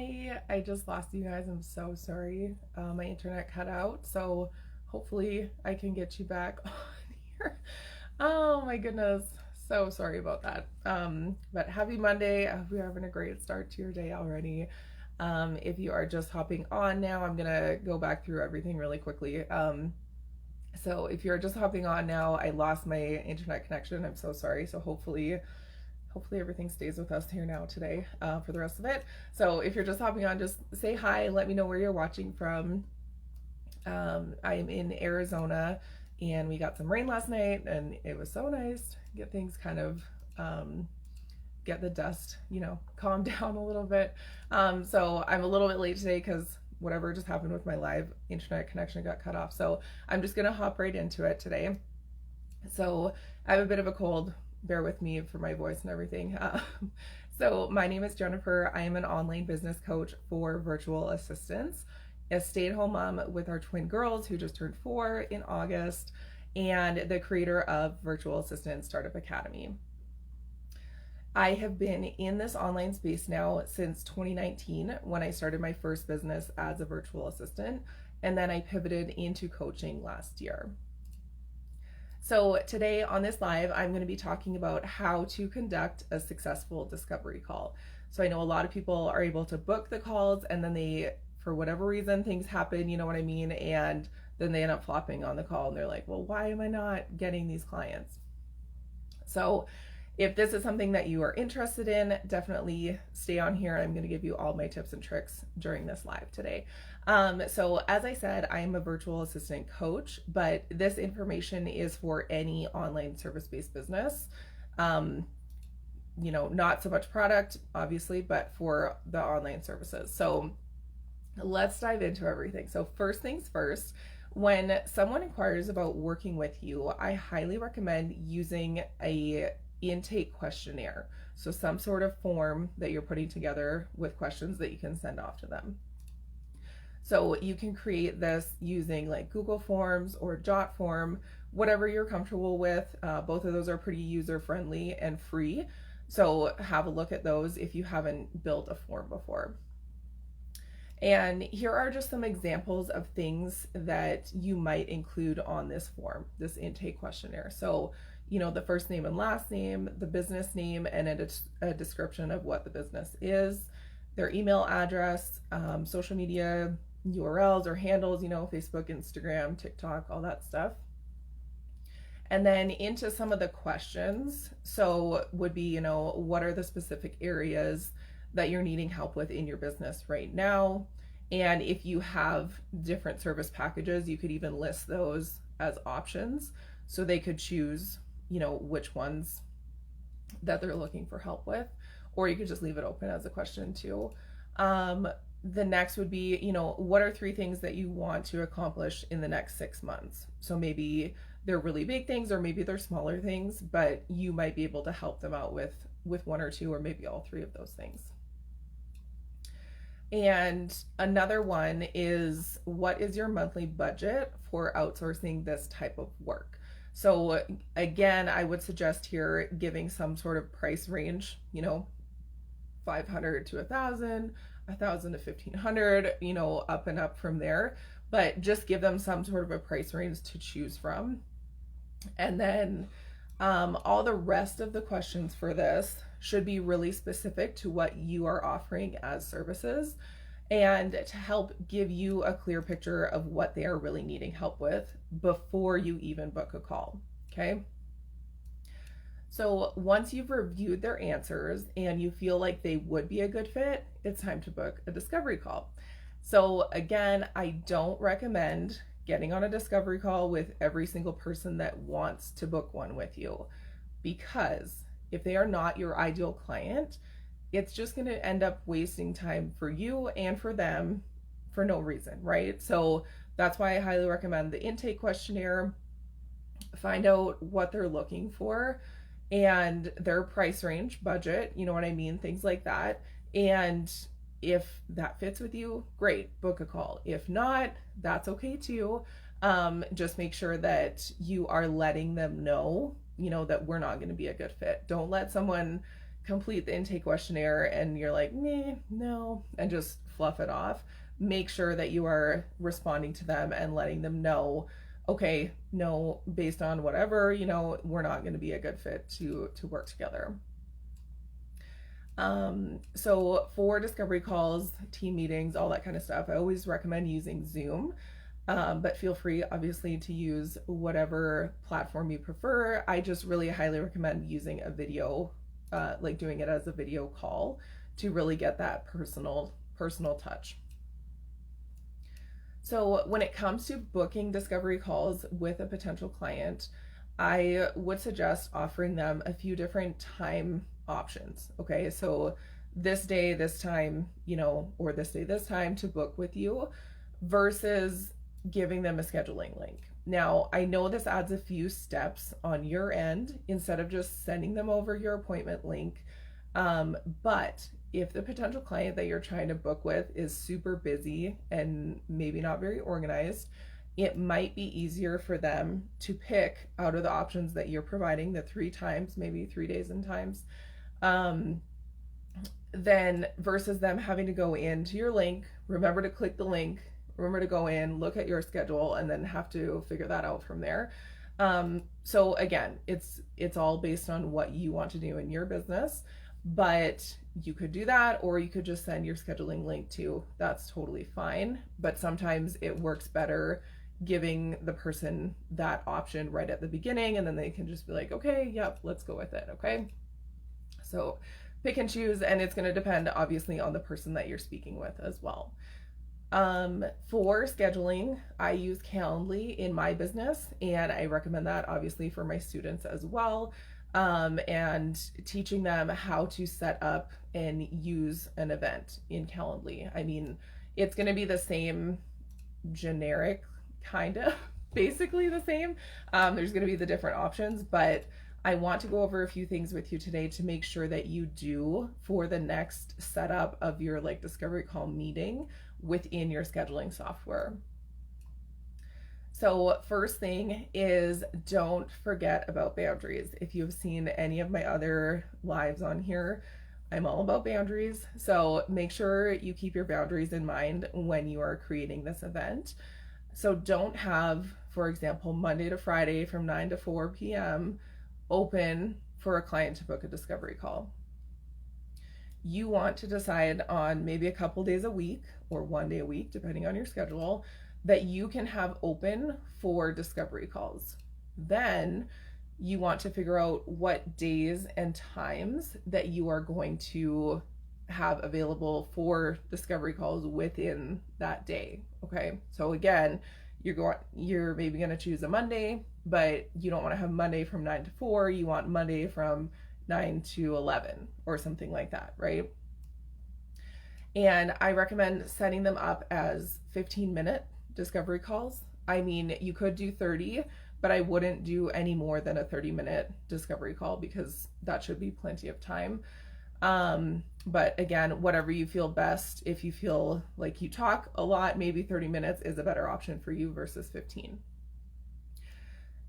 Hi, I just lost you guys. I'm so sorry. My internet cut out, so hopefully I can get you back on here. Oh my goodness. So sorry about that. But happy Monday. I hope you're having a great start to your day already. If you are just hopping on now, I'm gonna go back through everything really quickly. So if you're just hopping on now, I lost my internet connection. I'm so sorry. So hopefully everything stays with us here now today for the rest of it. So if you're just hopping on, just say hi, let me know where you're watching from. I'm in Arizona, and we got some rain last night, and it was so nice to get things kind of get the dust, calm down a little bit. So I'm a little bit late today because whatever just happened with my live internet connection got cut off. So I'm just gonna hop right into it today. So I have a bit of a cold. Bear with me for my voice and everything. So my name is Jennifer. I am an online business coach for virtual assistants, a stay-at-home mom with our twin girls who just turned 4 in August, and the creator of Virtual Assistant Startup Academy. I have been in this online space now since 2019 when I started my first business as a virtual assistant, and then I pivoted into coaching last year. So today on this live, I'm going to be talking about how to conduct a successful discovery call. So I know a lot of people are able to book the calls, and then they, for whatever reason, things happen, you know what I mean? And then they end up flopping on the call, and they're like, well, why am I not getting these clients? So if this is something that you are interested in, definitely stay on here. I'm going to give you all my tips and tricks during this live today. So as I said, I am a virtual assistant coach, but this information is for any online service-based business. Not so much product, obviously, but for the online services. So let's dive into everything. So first things first, when someone inquires about working with you, I highly recommend using a intake questionnaire. So some sort of form that you're putting together with questions that you can send off to them. So you can create this using like Google Forms or Jot form, whatever you're comfortable with. Both of those are pretty user friendly and free. So have a look at those if you haven't built a form before. And here are just some examples of things that you might include on this form, this intake questionnaire. So the first name and last name, the business name, and a description of what the business is, their email address, social media URLs or handles, Facebook, Instagram, TikTok, all that stuff. And then into some of the questions. So would be, what are the specific areas that you're needing help with in your business right now? And if you have different service packages, you could even list those as options so they could choose which ones that they're looking for help with, or you could just leave it open as a question too. The next would be, what are 3 things that you want to accomplish in the next 6 months? So maybe they're really big things, or maybe they're smaller things, but you might be able to help them out with 1 or 2, or maybe all 3 of those things. And another one is, what is your monthly budget for outsourcing this type of work? So again, I would suggest here giving some sort of price range, 500 to 1,000, 1,000 to 1,500, up and up from there, but just give them some sort of a price range to choose from. And then all the rest of the questions for this should be really specific to what you are offering as services, and to help give you a clear picture of what they are really needing help with before you even book a call, okay? So once you've reviewed their answers and you feel like they would be a good fit, it's time to book a discovery call. So again, I don't recommend getting on a discovery call with every single person that wants to book one with you, because if they are not your ideal client, it's just going to end up wasting time for you and for them for no reason, right? So that's why I highly recommend the intake questionnaire. Find out what they're looking for and their price range, budget, you know what I mean? Things like that. And if that fits with you, great, book a call. If not, that's okay too. Just make sure that you are letting them know, that we're not going to be a good fit. Don't let someone, complete the intake questionnaire and you're like, meh, no, and just fluff it off. Make sure that you are responding to them and letting them know, okay, no, based on whatever, we're not going to be a good fit to work together. So for discovery calls, team meetings, all that kind of stuff, I always recommend using Zoom. But feel free, obviously, to use whatever platform you prefer. I just really highly recommend using a video, like doing it as a video call, to really get that personal touch. So when it comes to booking discovery calls with a potential client, I would suggest offering them a few different time options. Okay, so this day, this time, or this day, this time to book with you, versus giving them a scheduling link. Now, I know this adds a few steps on your end instead of just sending them over your appointment link. But if the potential client that you're trying to book with is super busy and maybe not very organized, it might be easier for them to pick out of the options that you're providing, the 3 times, maybe 3 days and times, then versus them having to go into your link, remember to click the link, remember to go in, look at your schedule, and then have to figure that out from there. So again, it's all based on what you want to do in your business, but you could do that, or you could just send your scheduling link too. That's totally fine. But sometimes it works better giving the person that option right at the beginning, and then they can just be like, okay, yep, let's go with it. Okay. So pick and choose, and it's going to depend obviously on the person that you're speaking with as well. For scheduling, I use Calendly in my business, and I recommend that obviously for my students as well. And teaching them how to set up and use an event in Calendly. I mean, it's going to be the same generic, kind of, basically the same. There's going to be the different options, but I want to go over a few things with you today to make sure that you do for the next setup of your discovery call meeting within your scheduling software. So first thing is, don't forget about boundaries. If you've seen any of my other lives on here, I'm all about boundaries. So make sure you keep your boundaries in mind when you are creating this event. So don't have, for example, Monday to Friday from 9 to 4 p.m. open for a client to book a discovery call. You want to decide on maybe a couple days a week or 1 day a week, depending on your schedule, that you can have open for discovery calls. Then you want to figure out what days and times that you are going to have available for discovery calls within that day. Okay, so again, you're maybe going to choose a Monday, but you don't want to have Monday from 9 to 4. You want Monday from 9 to 11 or something like that, right? And I recommend setting them up as 15-minute discovery calls. I mean, you could do 30, but I wouldn't do any more than a 30-minute discovery call because that should be plenty of time. But again, whatever you feel best. If you feel like you talk a lot, maybe 30 minutes is a better option for you versus 15.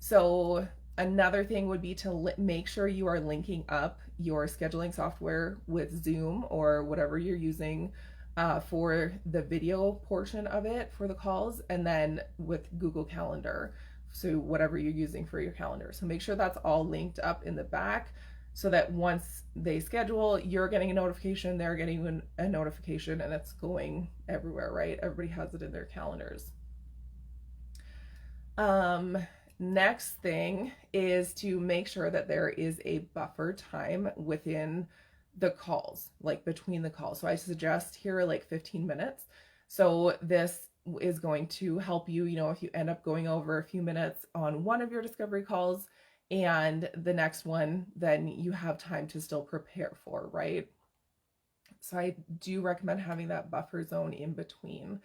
So another thing would be to make sure you are linking up your scheduling software with Zoom or whatever you're using for the video portion of it for the calls, and then with Google Calendar, so whatever you're using for your calendar. So make sure that's all linked up in the back so that once they schedule, you're getting a notification, they're getting a notification, and it's going everywhere, right? Everybody has it in their calendars. Next thing is to make sure that there is a buffer time within the calls, like between the calls. So I suggest here 15 minutes. So this is going to help you, if you end up going over a few minutes on one of your discovery calls and the next one, then you have time to still prepare for, right? So I do recommend having that buffer zone in between.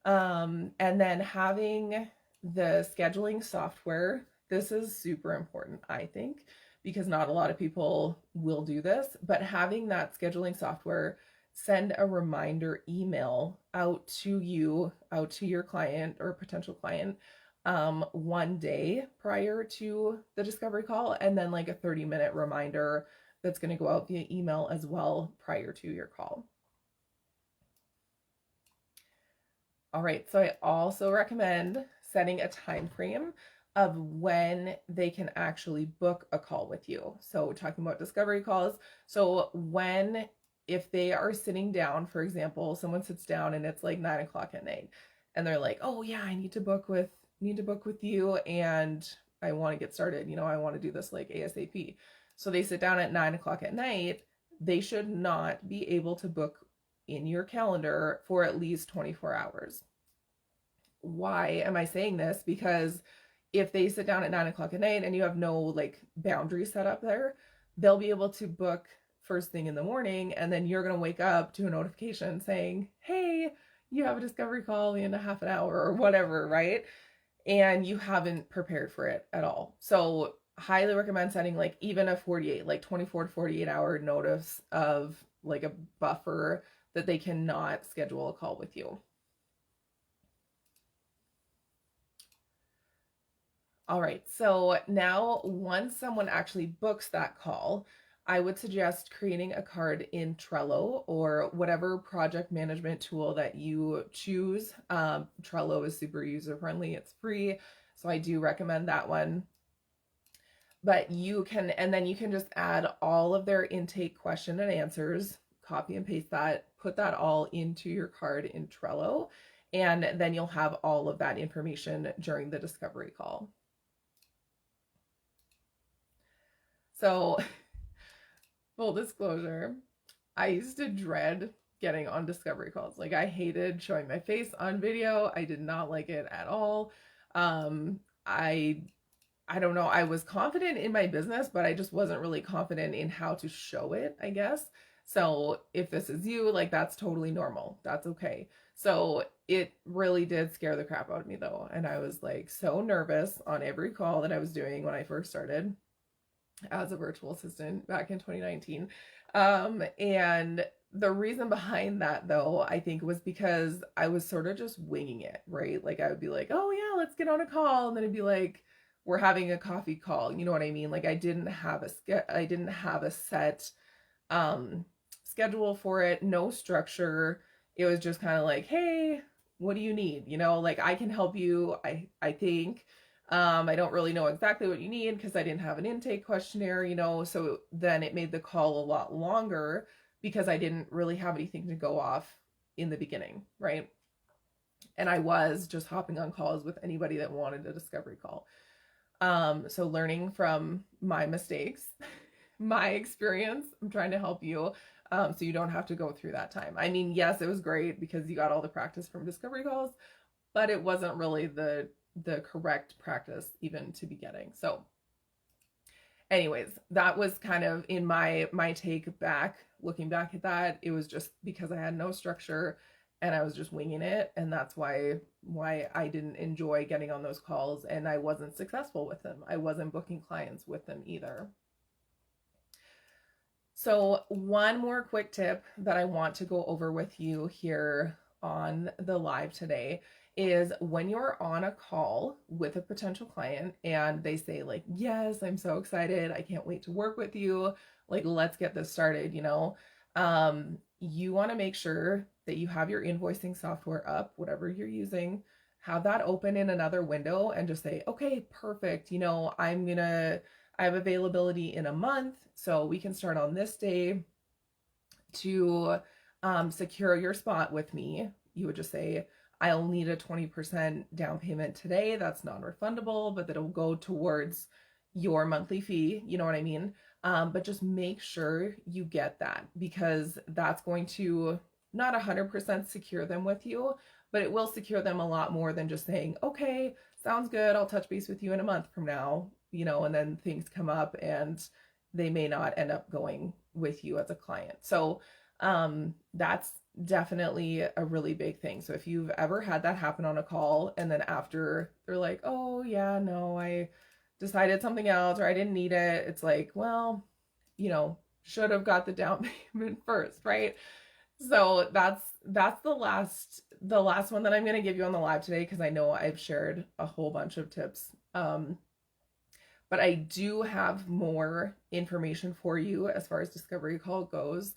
And then having the scheduling software, this is super important, I think, because not a lot of people will do this, but having that scheduling software send a reminder email out to your client or potential client 1 day prior to the discovery call, and then a 30-minute reminder that's going to go out via email as well prior to your call. All right, so I also recommend setting a time frame of when they can actually book a call with you. So talking about discovery calls. So when, if they are sitting down, for example, someone sits down and it's like 9 o'clock at night and they're like, oh yeah, I need to book with you and I want to get started. I want to do this like ASAP. So they sit down at 9 o'clock at night. They should not be able to book in your calendar for at least 24 hours. Why am I saying this? Because if they sit down at 9 o'clock at night and you have no like boundary set up there, they'll be able to book first thing in the morning, and then you're going to wake up to a notification saying, hey, you have a discovery call in a half an hour or whatever, right? And you haven't prepared for it at all. So highly recommend setting like even a 24 to 48 hour notice of like a buffer that they cannot schedule a call with you. All right, so now once someone actually books that call, I would suggest creating a card in Trello or whatever project management tool that you choose. Trello is super user-friendly, it's free, so I do recommend that one. But you can, and then you can just add all of their intake question and answers, copy and paste that, put that all into your card in Trello, and then you'll have all of that information during the discovery call. So, full disclosure, I used to dread getting on discovery calls. Like I hated showing my face on video. I did not like it at all. I don't know. I was confident in my business, but I just wasn't really confident in how to show it, I guess. So if this is you, like that's totally normal. That's okay. So it really did scare the crap out of me though. And I was like so nervous on every call that I was doing when I first started as a virtual assistant back in 2019. And the reason behind that though, I think was because I was sort of just winging it, right? Like I would be like, oh yeah, let's get on a call. And then it'd be like, we're having a coffee call. You know what I mean? Like I didn't have a set schedule for it, no structure. It was just kind of like, hey, what do you need? Like I can help you. I think. I don't really know exactly what you need because I didn't have an intake questionnaire, so then it made the call a lot longer because I didn't really have anything to go off in the beginning, right? And I was just hopping on calls with anybody that wanted a discovery call. So learning from my mistakes, my experience, I'm trying to help you so you don't have to go through that time. I mean, yes, it was great because you got all the practice from discovery calls, but it wasn't really the correct practice even to be getting. So anyways, that was kind of in my take back, looking back at that. It was just because I had no structure and I was just winging it, and that's why I didn't enjoy getting on those calls and I wasn't successful with them. I wasn't booking clients with them either. So one more quick tip that I want to go over with you here on the live today is when you're on a call with a potential client and they say like, yes, I'm so excited, I can't wait to work with you, like let's get this started, you want to make sure that you have your invoicing software up, whatever you're using, have that open in another window and just say, okay, perfect, I have availability in a month, so we can start on this day to secure your spot with me. You would just say, I'll need a 20% down payment today. That's non-refundable, but that'll go towards your monthly fee. You know what I mean? But just make sure you get that because that's going to not 100% secure them with you, but it will secure them a lot more than just saying, okay, sounds good, I'll touch base with you in a month from now, and then things come up and they may not end up going with you as a client. So that's definitely a really big thing. So if you've ever had that happen on a call and then after they're like, oh yeah, no, I decided something else or I didn't need it, it's like, well, should have got the down payment first, right? So that's the last one that I'm going to give you on the live today because I know I've shared a whole bunch of tips. But but I do have more information for you as far as discovery call goes.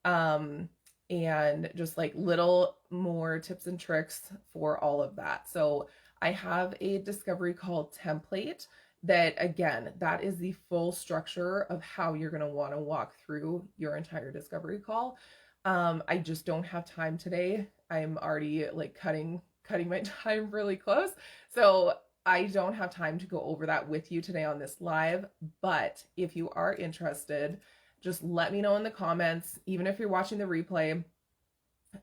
Um, and just like little more tips and tricks for all of that. So I have a discovery call template that, again, that is the full structure of how you're going to want to walk through your entire discovery call. I just don't have time today. I'm already like cutting my time really close. So I don't have time to go over that with you today on this live, but if you are interested, just let me know in the comments. Even if you're watching the replay,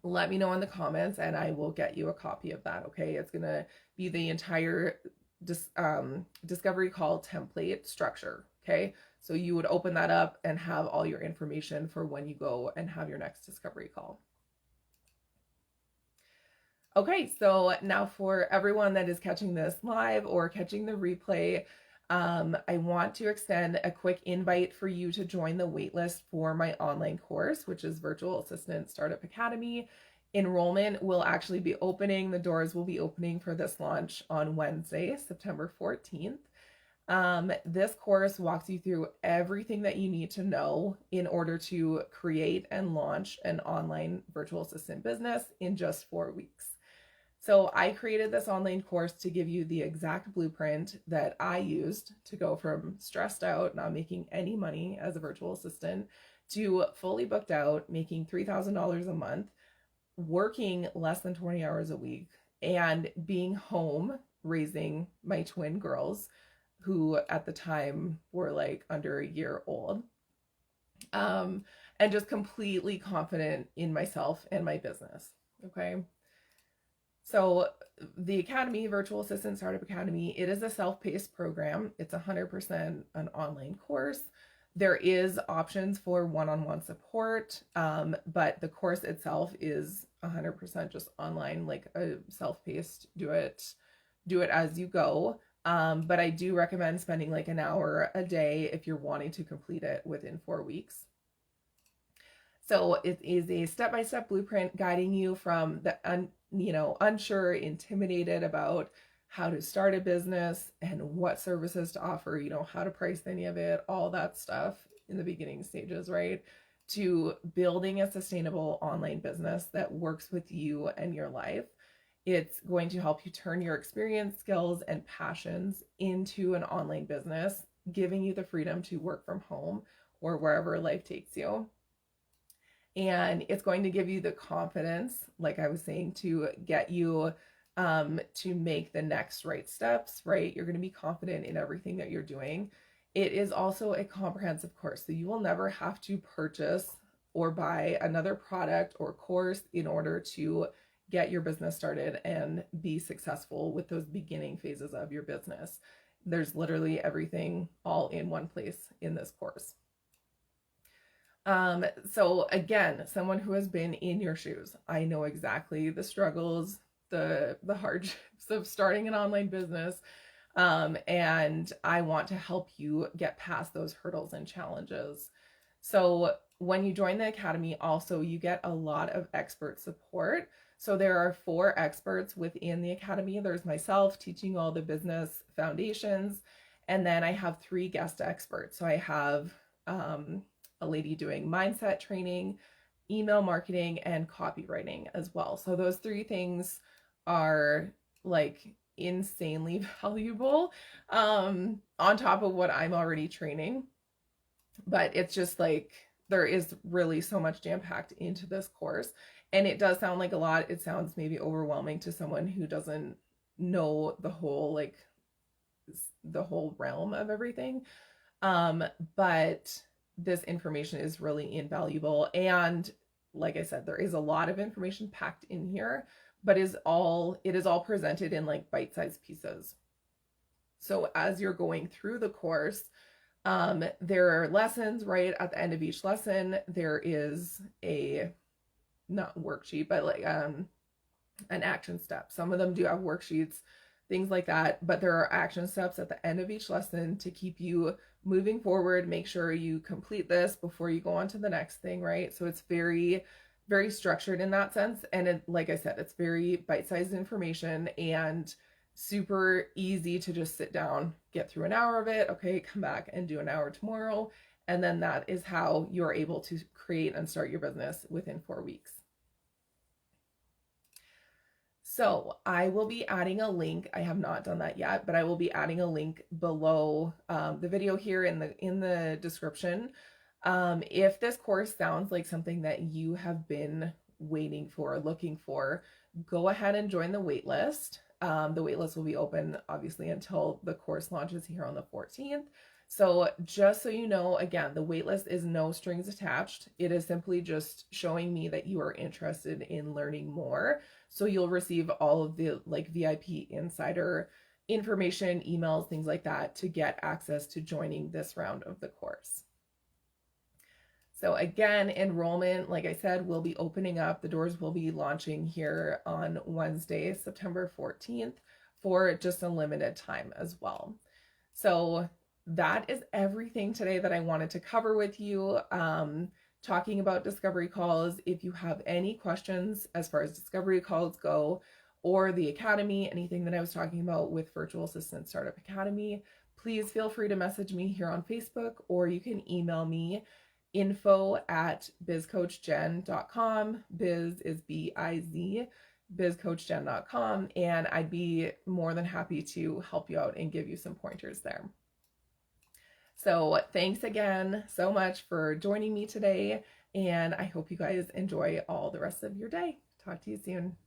let me know in the comments and I will get you a copy of that. Okay, it's gonna be the entire discovery call template structure. Okay, so you would open that up and have all your information for when you go and have your next discovery call. Okay, so now for everyone that is catching this live or catching the replay, I want to extend a quick invite for you to join the waitlist for my online course, which is Virtual Assistant Startup Academy. Enrollment will actually be opening. The doors will be opening for this launch on Wednesday, September 14th. This course walks you through everything that you need to know in order to create and launch an online virtual assistant business in just 4 weeks. So I created this online course to give you the exact blueprint that I used to go from stressed out, not making any money as a virtual assistant, to fully booked out, making $3,000 a month, working less than 20 hours a week, and being home raising my twin girls, who at the time were like under a year old, and just completely confident in myself and my business. Okay. So the Academy, Virtual Assistant Startup Academy, it is a self-paced program. It's 100% an online course. There is options for one-on-one support, but the course itself is 100% just online, like a self-paced, do it as you go. But I do recommend spending like an hour a day if you're wanting to complete it within 4 weeks. So it is a step-by-step blueprint guiding you from the unsure, intimidated about how to start a business and what services to offer, how to price any of it, all that stuff in the beginning stages, right? To building a sustainable online business that works with you and your life. It's going to help you turn your experience, skills, and passions into an online business, giving you the freedom to work from home or wherever life takes you. And it's going to give you the confidence, like I was saying, to get you to make the next right steps, right? You're going to be confident in everything that you're doing. It is also a comprehensive course, so you will never have to purchase or buy another product or course in order to get your business started and be successful with those beginning phases of your business. There's literally everything all in one place in this course. So again, someone who has been in your shoes, I know exactly the struggles, the hardships of starting an online business. And I want to help you get past those hurdles and challenges. So when you join the Academy, also, you get a lot of expert support. So there are 4 experts within the Academy. There's myself teaching all the business foundations. And then I have 3 guest experts. So I have, a lady doing mindset training, email marketing, and copywriting as well. So those 3 things are like insanely valuable on top of what I'm already training. But it's just like there is really so much jam-packed into this course. And it does sound like a lot. It sounds maybe overwhelming to someone who doesn't know the whole realm of everything. But this information is really invaluable. And like I said, there is a lot of information packed in here, but it is all presented in like bite-sized pieces. So as you're going through the course, there are lessons, right? At the end of each lesson, there is a, not worksheet, but like an action step. Some of them do have worksheets, things like that, but there are action steps at the end of each lesson to keep you moving forward. Make sure you complete this before you go on to the next thing, right? So it's very, very structured in that sense. And like I said, it's very bite-sized information and super easy to just sit down, get through an hour of it, okay, come back and do an hour tomorrow. And then that is how you're able to create and start your business within 4 weeks. So I will be adding a link. I have not done that yet, but I will be adding a link below the video here in the description. If this course sounds like something that you have been waiting for, looking for, go ahead and join the waitlist. The waitlist will be open obviously until the course launches here on the 14th. So just so you know, again, the waitlist is no strings attached. It is simply just showing me that you are interested in learning more. So you'll receive all of the like VIP insider information, emails, things like that to get access to joining this round of the course. So again, enrollment, like I said, will be opening up. The doors will be launching here on Wednesday, September 14th for just a limited time as well. So that is everything today that I wanted to cover with you. Talking about discovery calls. If you have any questions as far as discovery calls go, or the academy, anything that I was talking about with Virtual Assistant Startup Academy, please feel free to message me here on Facebook, or you can email me info@bizcoachjen.com. Biz is B-I-Z, bizcoachjen.com, and I'd be more than happy to help you out and give you some pointers there. So thanks again so much for joining me today, and I hope you guys enjoy all the rest of your day. Talk to you soon.